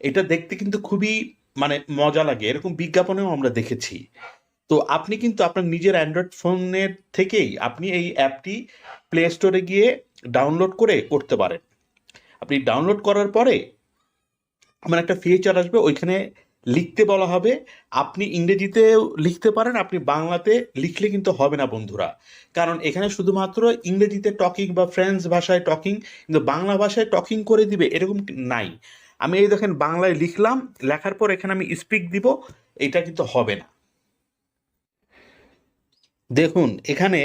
এটা দেখতে কিন্তু খুবই মানে মজা লাগে, এরকম বিজ্ঞাপনেও আমরা দেখেছি। তো আপনি কিন্তু আপনার নিজের অ্যান্ড্রয়েড ফোনের থেকেই আপনি এই অ্যাপটি প্লে স্টোরে গিয়ে ডাউনলোড করে করতে পারেন। আপনি ডাউনলোড করার পরে আমার একটা ফিচার আসবে, ওইখানে লিখতে বলা হবে। আপনি ইংরেজিতেও লিখতে পারেন, আপনি বাংলাতে লিখলে কিন্তু হবে না বন্ধুরা, কারণ এখানে শুধুমাত্র ইংরেজিতে টকিং বা ফ্রেঞ্চ ভাষায় টকিং, কিন্তু বাংলা ভাষায় টকিং করে দিবে এরকম নাই। আমি এই দেখেন বাংলায় লিখলাম, লেখার পর এখানে আমি স্পিক দিব, এটা কিন্তু হবে না। দেখুন এখানে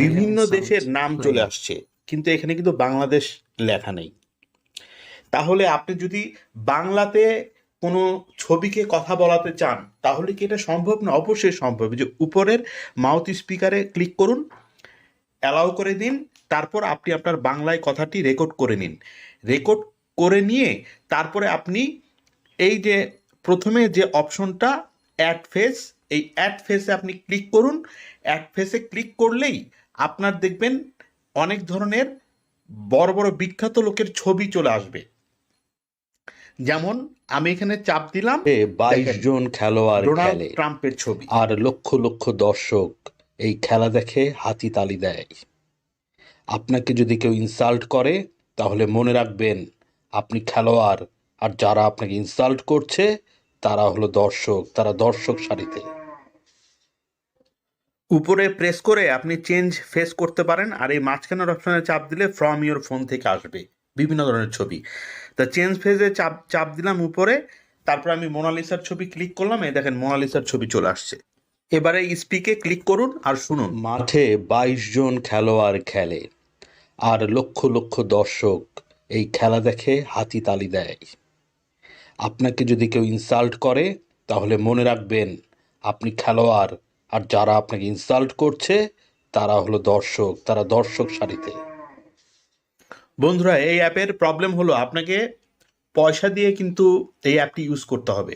বিভিন্ন Playing দেশের sounds নাম চলে play. আসছে, কিন্তু এখানে কিন্তু বাংলাদেশ লেখা নেই। তাহলে আপনি যদি বাংলাতে কোনো ছবিকে কথা বলাতে চান, তাহলে কি এটা সম্ভব? না, অবশ্যই সম্ভব। যে উপরের মাউথ স্পিকারে ক্লিক করুন, অ্যালাউ করে দিন, তারপর আপনি আপনার বাংলায় কথাটি রেকর্ড করে নিন। রেকর্ড করে নিয়ে তারপরে আপনি এই যে প্রথমে যে অপশনটা অ্যাড ফেস, এই অ্যাড ফেসে আপনি ক্লিক করুন। অ্যাড ফেসে ক্লিক করলেই আপনার দেখবেন অনেক ধরনের বড় বড় বিখ্যাত লোকের ছবি চলে আসবে। যেমন আমি এখানে চাপ দিলাম, 22 দেখেন জন খেলোয়াড় ডোনাল্ড খেলে ট্রাম্পের ছবি। আর লক্ষ লক্ষ দর্শক এই খেলা দেখে হাততালি দেয়। আপনাকে যদি কেউ ইনসাল্ট করে তাহলে মনে রাখবেন আপনি খেলোয়াড়, আর যারা আপনাকে ইনসাল্ট করছে তারা হলো দর্শক, তারা দর্শক সারিতে। উপরে প্রেস করে আপনি চেঞ্জ ফেস করতে পারেন, আর এই মাঝখানের অপশনে চাপ দিলে ফ্রম ইওর ফোন থেকে আসবে বিভিন্ন ধরনের ছবি। তা চেঞ্জ ফেজে চাপ চাপ দিলাম উপরে, তারপর আমি মোনালিসার ছবি ক্লিক করলাম, এই দেখেন মোনালিসার ছবি চলে আসছে। এবারে স্পিকে ক্লিক করুন আর শুনুন। মাঠে 22 জন খেলোয়াড় খেলে আর লক্ষ লক্ষ দর্শক এই খেলা দেখে হাততালি দেয়। আপনাকে যদি কেউ ইনসাল্ট করে তাহলে মনে রাখবেন আপনি খেলোয়াড়, আর যারা আপনাকে ইনসাল্ট করছে তারা হলো দর্শক, তারা দর্শক সারিতে। বন্ধুরা এই অ্যাপের প্রবলেম হলো আপনাকে পয়সা দিয়ে কিন্তু এই অ্যাপটি ইউজ করতে হবে।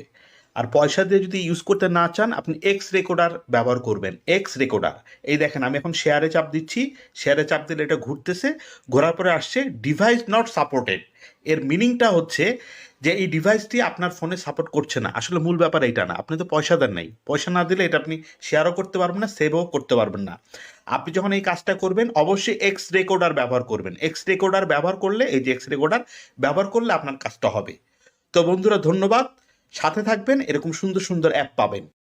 আর পয়সা দিয়ে যদি ইউজ করতে না চান, আপনি এক্স রেকর্ডার ব্যবহার করবেন। এক্স রেকর্ডার, এই দেখেন আমি এখন শেয়ারে চাপ দিচ্ছি, শেয়ারে চাপ দিলে এটা ঘুরতেছে, ঘোরার পরে আসছে ডিভাইস নট সাপোর্টেড। এর মিনিংটা হচ্ছে যে এই ডিভাইসটি আপনার ফোনে সাপোর্ট করছে না। আসলে মূল ব্যাপার এইটা না, আপনি তো পয়সা দেন নাই, পয়সা না দিলে এটা আপনি শেয়ারও করতে পারবেন না, সেভও করতে পারবেন না। আপনি যখন এই কাজটা করবেন অবশ্যই এক্স রেকর্ডার ব্যবহার করবেন। এক্স রেকর্ডার ব্যবহার করলে, এই যে এক্স রেকর্ডার ব্যবহার করলে আপনার কাজটা হবে। তো বন্ধুরা ধন্যবাদ, সাথে থাকবেন, এরকম সুন্দর সুন্দর অ্যাপ পাবেন।